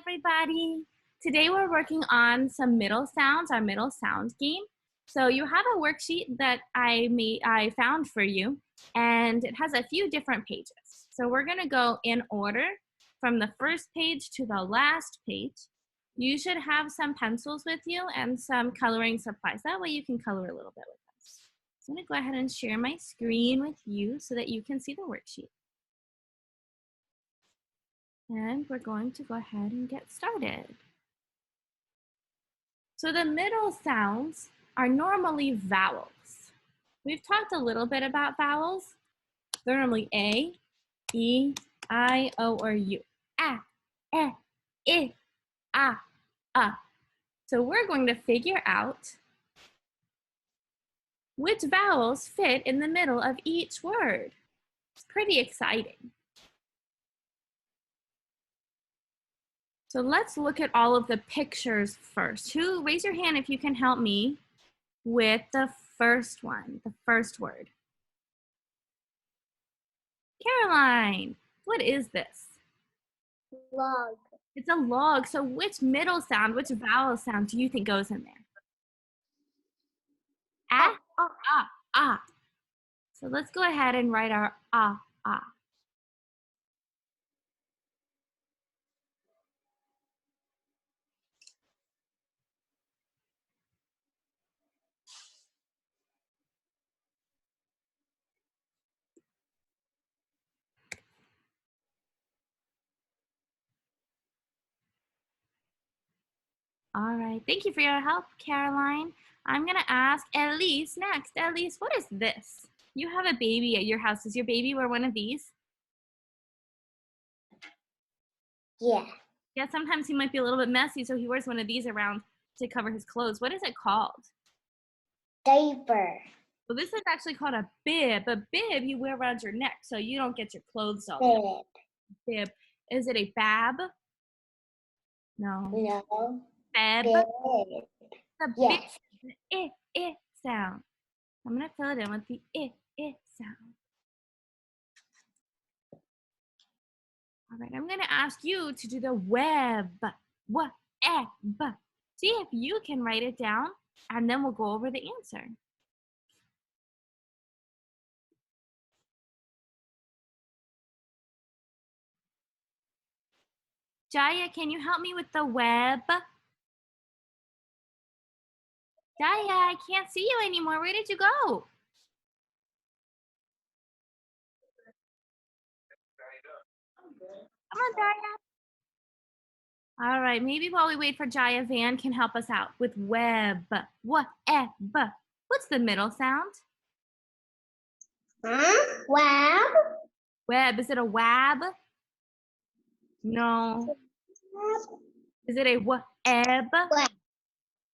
everybody. Today we're working on some middle sounds, our middle sound game. So you have a worksheet that I found for you, and it has a few different pages. So we're gonna go in order from the first page to the last page. You should have some pencils with you and some coloring supplies. That way you can color a little bit with us. So I'm gonna go ahead and share my screen with you so that you can see the worksheet. And we're going to go ahead and get started. So the middle sounds are normally vowels. We've talked a little bit about vowels. They're normally A, E, I, O, or U. A, I, A. So we're going to figure out which vowels fit in the middle of each word. It's pretty exciting. So let's look at all of the pictures first. Raise your hand if you can help me with the first one, the first word. Caroline, what is this? Log. It's a log. So which middle sound, which vowel sound do you think goes in there? Ah, ah. So let's go ahead and write our ah. All right, thank you for your help, Caroline. I'm gonna ask Elise next. Elise, what is this? You have a baby at your house. Does your baby wear one of these? Yeah. Yeah, sometimes he might be a little bit messy, so he wears one of these around to cover his clothes. What is it called? Diaper. Well, this is actually called a bib. A bib you wear around your neck so you don't get your clothes all Bib. bib. Is it a bab? No. No. Beb? Bib. The Yes. bib, the sound. I'm gonna fill it in with the sound. All right, I'm gonna ask you to do the web. Web. See if you can write it down, and then we'll go over the answer. Jaya, can you help me with the web? Jaya, I can't see you anymore. Where did you go? Come on, Jaya. All right, maybe while we wait for Jaya, Van can help us out with web. Web. What's the middle sound? Huh? Web. Web. Is it a wab? No. Is it a web? Web.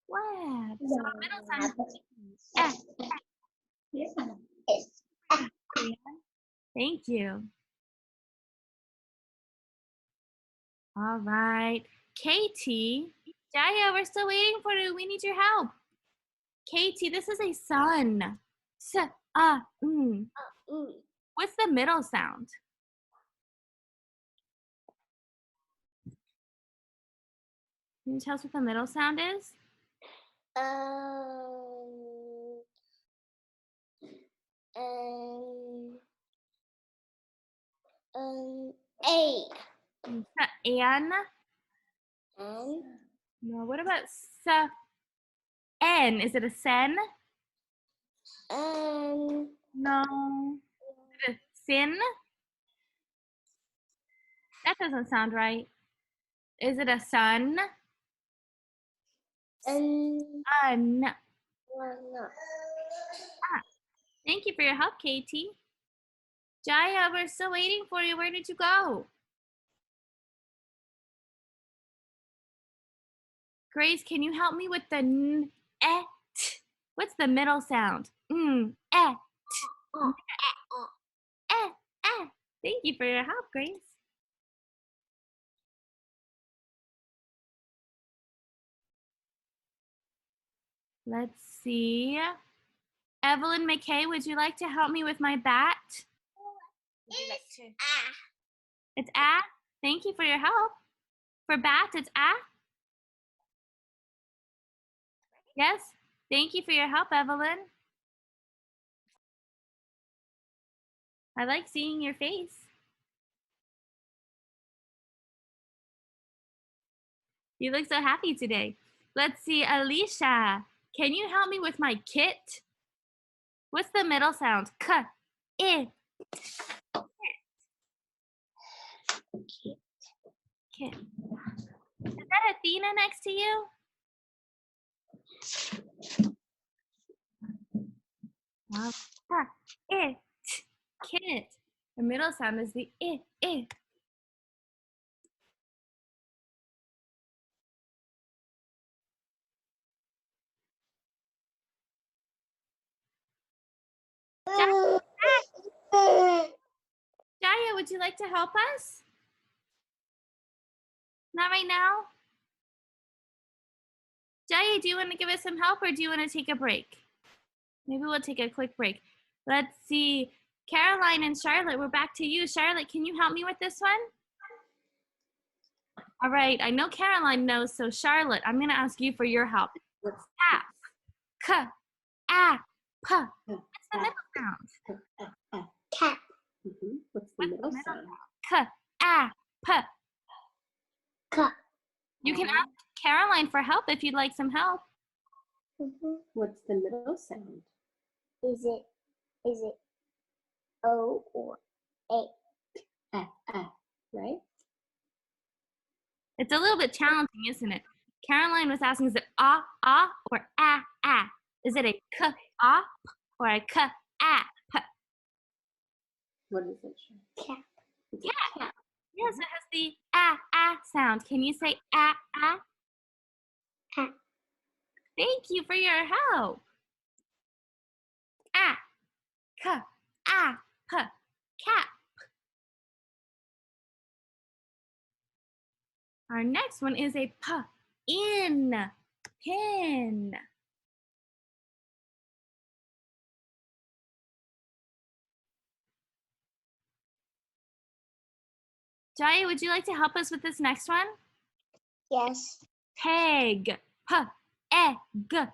Web. So the middle sound is Thank you. All right. Katie. Jaya, we're still waiting for you. We need your help. Katie, this is a sun. What's the middle sound? Can you tell us what the middle sound is? A. An? No, what about N? Is it a sen? No. Is it a sin? That doesn't sound right. Is it a sun? No. Thank you for your help, Katie. Jaya, we're still waiting for you. Where did you go? Grace, can you help me with the n-et? What's the middle sound? Et. Thank you for your help, Grace. Let's see. Evelyn McKay, would you like to help me with my bat? It's a. Thank you for your help. For bat, it's a. Yes? Thank you for your help, Evelyn. I like seeing your face. You look so happy today. Let's see, Alicia. Can you help me with my kit? What's the middle sound? K, I, kit. Is that Athena next to you? Wow. K, I, kit. The middle sound is the I. Jaya, would you like to help us? Not right now? Jaya, do you want to give us some help or do you want to take a break? Maybe we'll take a quick break. Let's see. Caroline and Charlotte, we're back to you. Charlotte, can you help me with this one? All right, I know Caroline knows, so Charlotte, I'm going to ask you for your help. Tap, k, a, p. What's the middle sound? Cat. What's the middle sound? K, a, p. Cat. You can ask Caroline for help if you'd like some help. What's the middle sound? Is it O or A? Right? It's a little bit challenging, isn't it? Caroline was asking, is it or a? Is it a k, a, or a k, a, p? What is it? Cat. Cat. Yes, it has the a sound. Can you say a? Cat. Thank you for your help. A, k, a, p, cat. Our next one is a p, in, pin. Jaya, would you like to help us with this next one? Yes. Peg, p, e, g,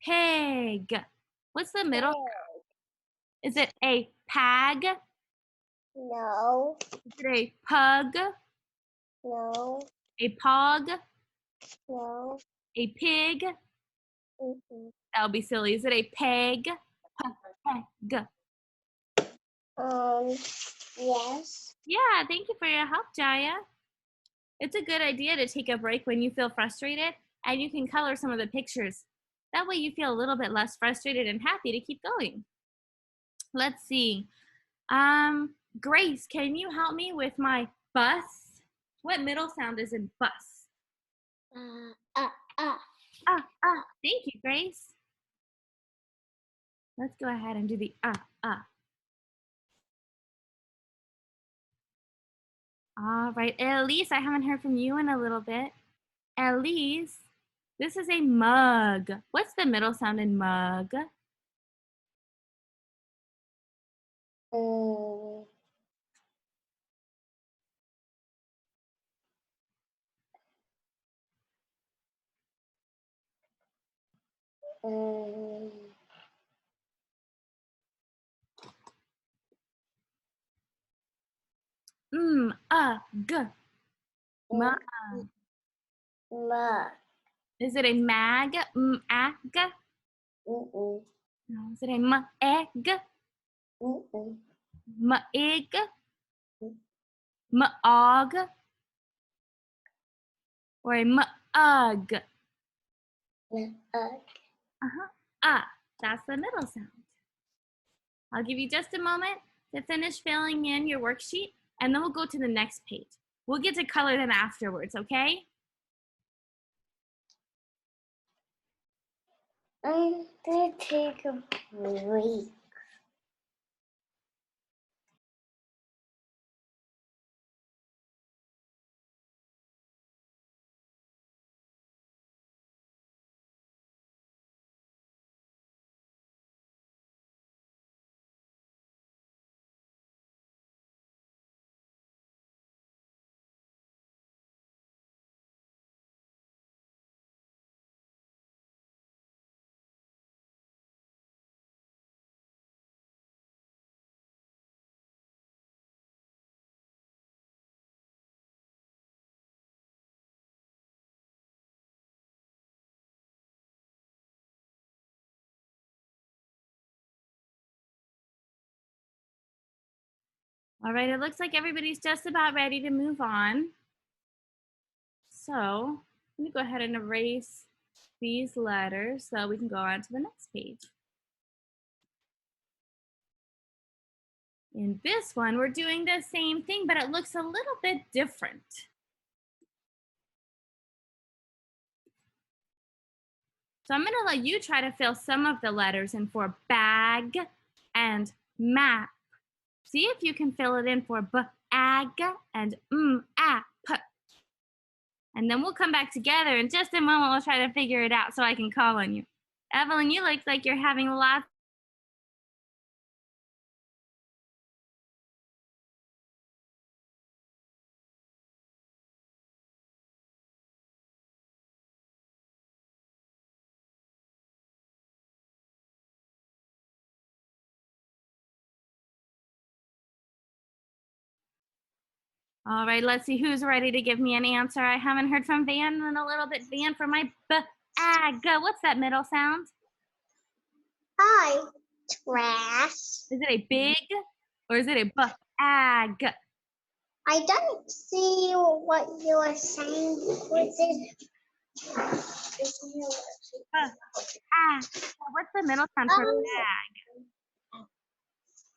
peg. What's the middle? Is it a pag? No. Is it a pug? No. A pog? No. A pig? Mm-mm. That would be silly. Is it a peg? Peg. Yes. Yeah, thank you for your help, Jaya. It's a good idea to take a break when you feel frustrated and you can color some of the pictures. That way you feel a little bit less frustrated and happy to keep going. Let's see. Grace, can you help me with my bus? What middle sound is in bus? Thank you, Grace. Let's go ahead and do the All right, Elise, I haven't heard from you in a little bit. Elise, this is a mug. What's the middle sound in mug? G. Mug. Ma. Is it a mag? Ag? Mm-mm. No, is it a egg? Mm-mm. Egg? Og? Or a ug? That's the middle sound. I'll give you just a moment to finish filling in your worksheet, and then we'll go to the next page. We'll get to color them afterwards, okay? I'm gonna take a break. All right, it looks like everybody's just about ready to move on. So let me go ahead and erase these letters so we can go on to the next page. In this one, we're doing the same thing, but it looks a little bit different. So I'm going to let you try to fill some of the letters in for bag and map. See if you can fill it in for b-ag and app. And then we'll come back together in just a moment. We'll try to figure it out so I can call on you. Evelyn, you look like you're having lots. All right, let's see who's ready to give me an answer. I haven't heard from Van in a little bit. Van, for my b-ag. What's that middle sound? Hi, trash. Is it a big or is it a b-ag? I don't see what you are saying. What's it? What's the middle sound for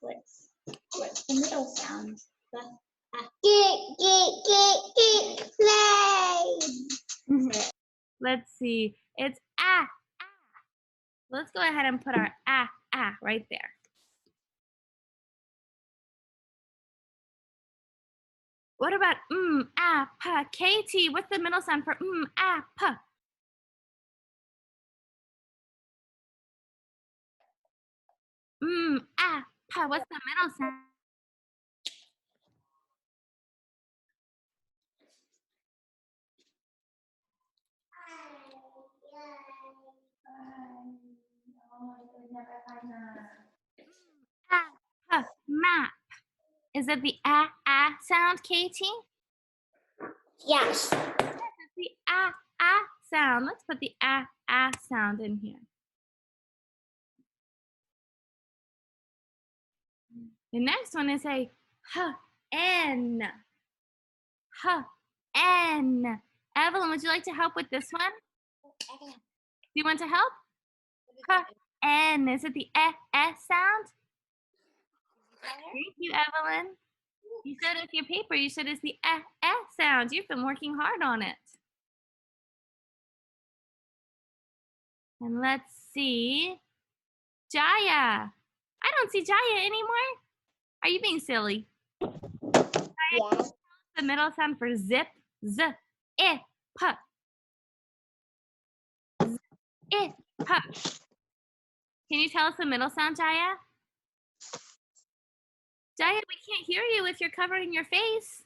bag? What's the middle sound? Get, play. Let's see. It's ah. Let's go ahead and put our right there. What about pa? Katie, what's the middle sound for pa? Pa. What's the middle sound? Pa. Map. Is it the sound, Katie? Yes. It's the sound. Let's put the sound in here. The next one is a n. N. Evelyn, would you like to help with this one? Do you want to help? N. Is it the sound? Thank you, Evelyn. You said with your paper, you said it's the sound. You've been working hard on it. And let's see. Jaya. I don't see Jaya anymore. Are you being silly? Yes. The middle sound for zip. Z, I, p. Z, I, p. Can you tell us the middle sound, Jaya? Jaya, we can't hear you if you're covering your face.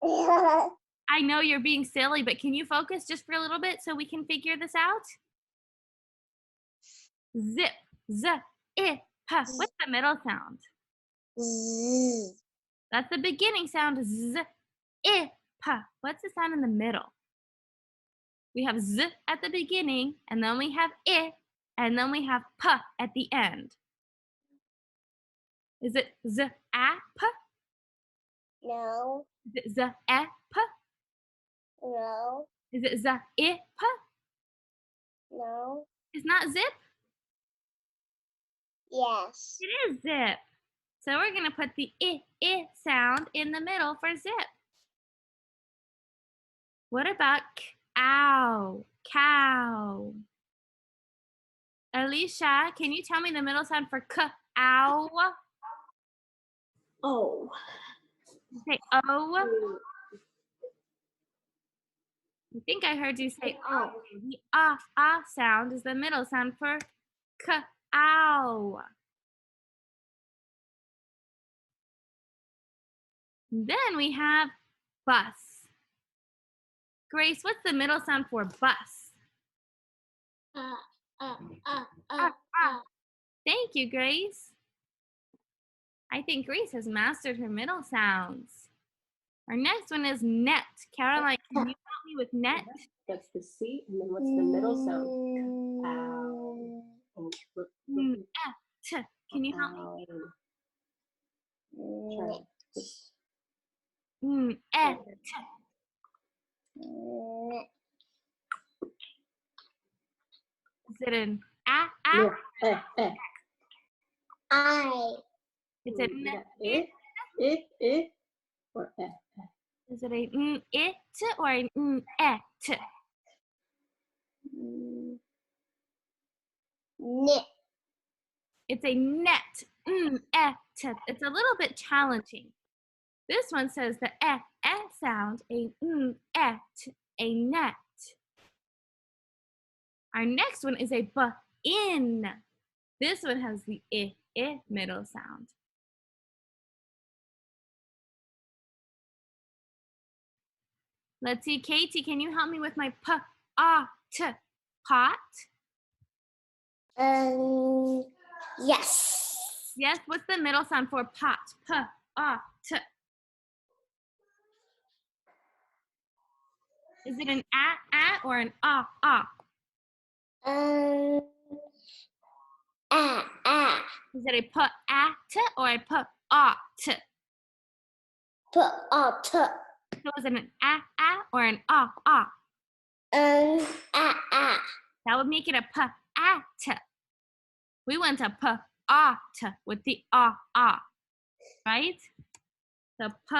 I know you're being silly, but can you focus just for a little bit so we can figure this out? Zip, z, I, p. What's the middle sound? Z. That's the beginning sound, z, I, p. What's the sound in the middle? We have z at the beginning, and then we have I, and then we have p at the end. Is it z, a, p? No. Is it z, e, p? No. Is it z, I, p? No. It's not zip? Yes. It is zip. So we're going to put the I sound in the middle for zip. What about cow? Cow. Alicia, can you tell me the middle sound for cow? Oh. Say O. I think I heard you say O. The sound is the middle sound for cow. Then we have bus. Grace, what's the middle sound for bus? Thank you, Grace. I think Grace has mastered her middle sounds. Our next one is net. Caroline, can you help me with net? That's the C, and then what's the middle sound? Ow. Oh, Can you help me? Try. Et. Is it an a? No, I. Is it You an got it, or Is it a it or an et? Knit. It's a net. Et. It's a little bit challenging. This one says the sound, a et, a net. Our next one is a in. This one has the I middle sound. Let's see, Katie, can you help me with my t, pot? Yes. Yes, what's the middle sound for pot? T. Is it an a or an ah? Is it a t or a t? So is it an a or an ah? That would make it a t. We went to t with the right? The t.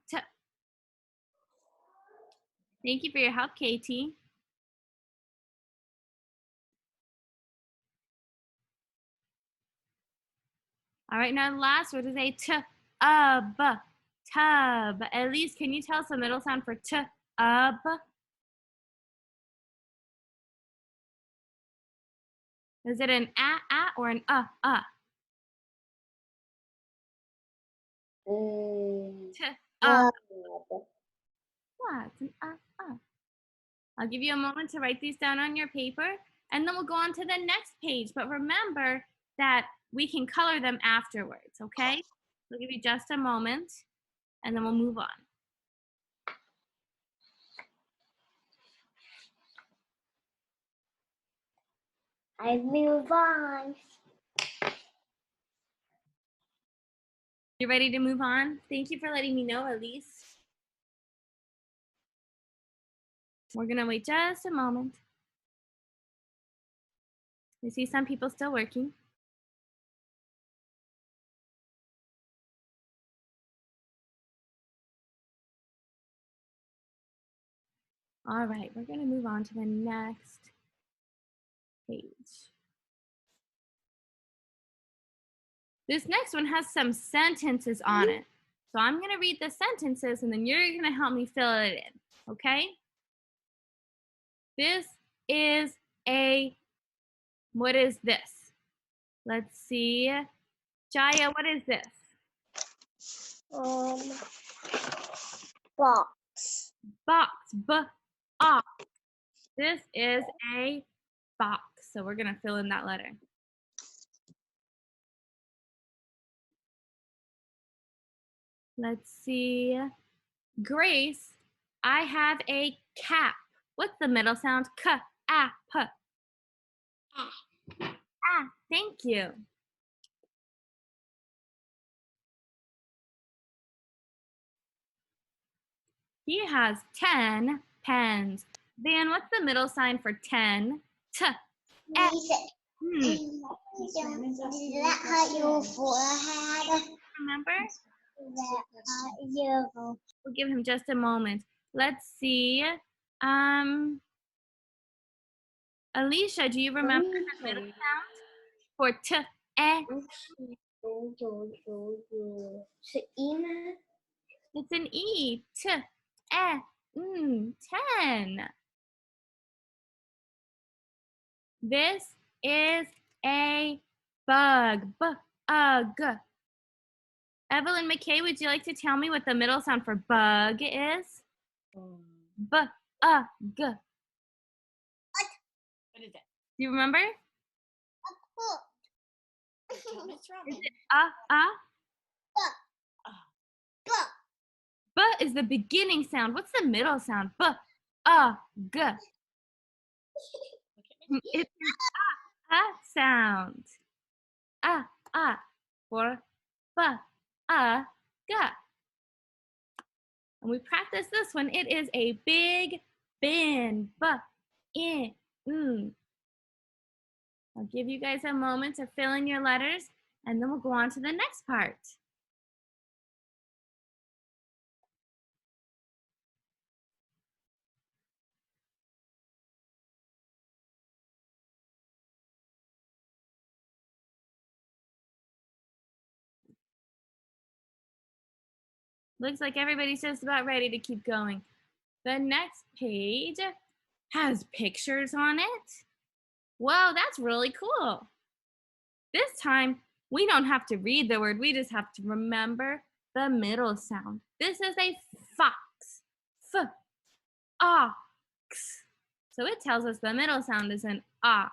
T. Thank you for your help, Katie. All right, now the last word is a tub. Tub. Elise, can you tell us the middle sound for tub? Is it an a or an T. Yeah, it's an I'll give you a moment to write these down on your paper, and then we'll go on to the next page. But remember that we can color them afterwards, okay? We'll give you just a moment, and then we'll move on. I move on. You ready to move on? Thank you for letting me know, Elise. We're gonna wait just a moment. I see some people still working. All right, we're gonna move on to the next page. This next one has some sentences on it. So I'm gonna read the sentences and then you're gonna help me fill it in, okay? This is what is this? Let's see. Jaya, what is this? Box. Box, box. This is a box. So we're gonna fill in that letter. Let's see. Grace, I have a cap. What's the middle sound? P. Thank you. He has 10 pens. Van, what's the middle sign for 10? T. Did that hurt your forehead? Remember? Yeah. We'll give him just a moment. Let's see. Alicia, do you remember the middle sound for t? It's an E. T. 10. This is a bug. Bug. Evelyn McKay, would you like to tell me what the middle sound for bug is? Bug. What is it? Do you remember? Is it B is the beginning sound. What's the middle sound? G. Look at It's an sound. For ga. And we practice this one. It is a big bin. In. I'll give you guys a moment to fill in your letters, and then we'll go on to the next part. Looks like everybody's just about ready to keep going. The next page has pictures on it. Whoa, that's really cool. This time, we don't have to read the word, we just have to remember the middle sound. This is a fox. Ox. So it tells us the middle sound is an ah.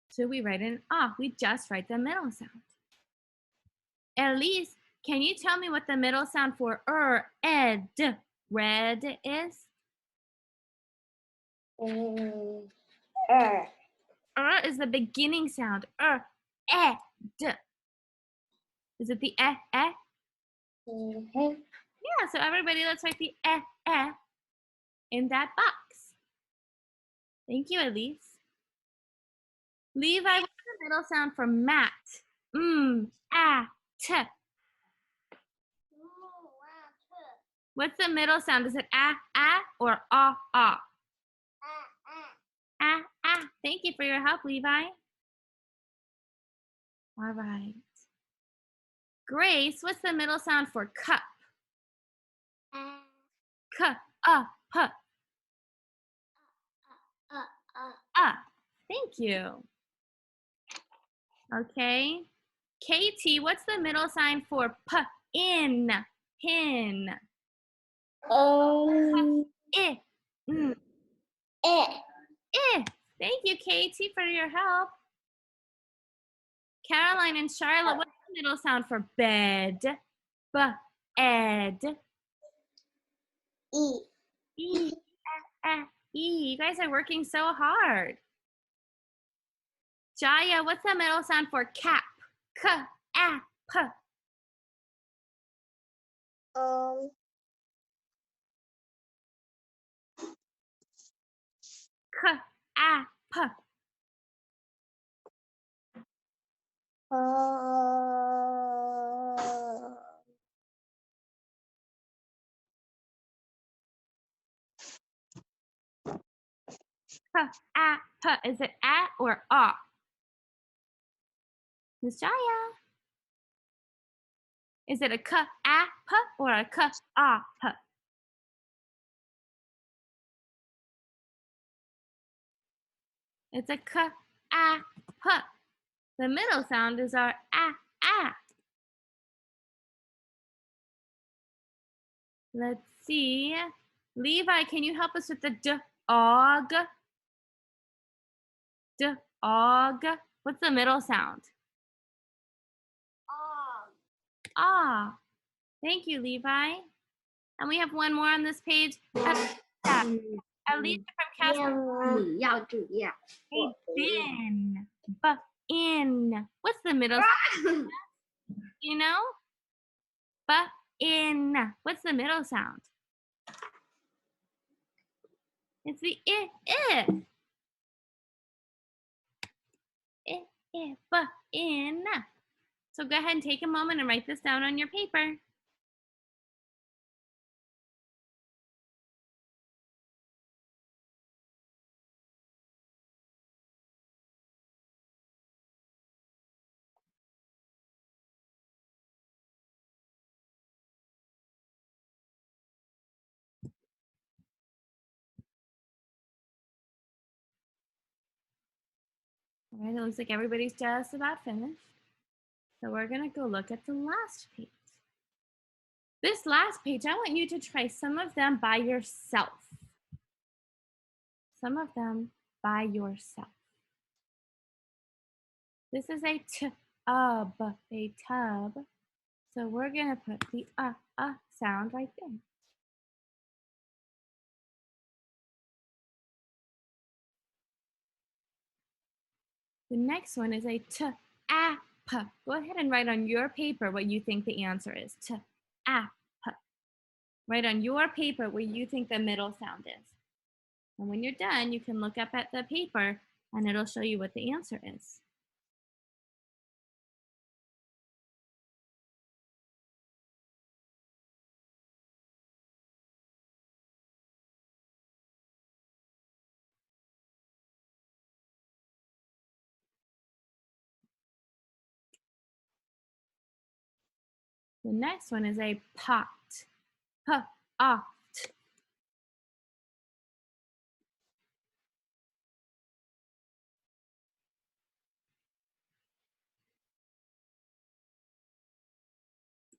So we write an ah, we just write the middle sound. Elise, can you tell me what the middle sound for ed, red is? Is the beginning sound. Ed. Is it the eh? Yeah, so everybody, let's write the eh in that box. Thank you, Elise. Levi, what's the middle sound for mat? T. What's the middle sound? Is it or ah? Thank you for your help, Levi. All right. Grace, what's the middle sound for cup? P. Thank you. Okay. Katie, what's the middle sign for pin? Pin. I. Thank you, Katie, for your help. Caroline and Charlotte, what's the middle sound for bed? Ed. E. You guys are working so hard. Jaya, what's the middle sound for cap? P. P. P. Is it or ah? Miss Jaya. Is it a p or a p? It's a p. The middle sound is our a. Let's see. Levi, can you help us with the og? Og. What's the middle sound? Ah. Thank you, Levi. And we have one more on this page. Alicia from Casper. Bin. In. What's the middle sound? You know? In. What's the middle sound? It's the I. In. So go ahead and take a moment and write this down on your paper. All right, it looks like everybody's just about finished. So we're gonna go look at the last page. This last page, I want you to try some of them by yourself. Some of them by yourself. This is a tub, a tub. So we're gonna put the sound right there. The next one is a t, a, p. Go ahead and write on your paper what you think the answer is. T, a, p. Write on your paper what you think the middle sound is. And when you're done, you can look up at the paper and it'll show you what the answer is. The next one is a pot. P, oft.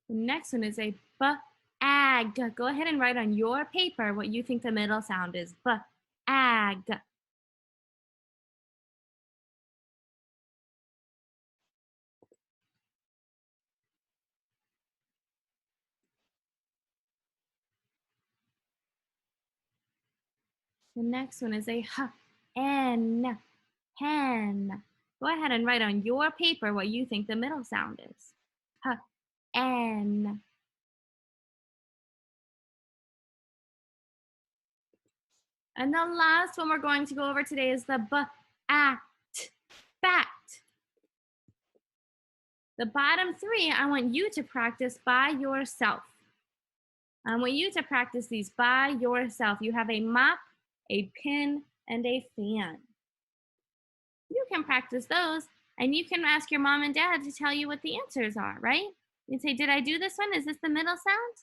The next one is a b, ag. Go ahead and write on your paper what you think the middle sound is. B, ag. The next one is a h, n, hen. Go ahead and write on your paper what you think the middle sound is. H, n. And the last one we're going to go over today is the b, act, bat. The bottom three, I want you to practice by yourself. I want you to practice these by yourself. You have a mop, a pin, and a fan. You can practice those, and you can ask your mom and dad to tell you what the answers are, right? You say, did I do this one? Is this the middle sound?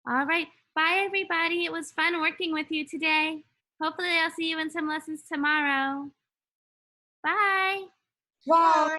All right. Bye, everybody. It was fun working with you today. Hopefully, I'll see you in some lessons tomorrow. Bye. Bye.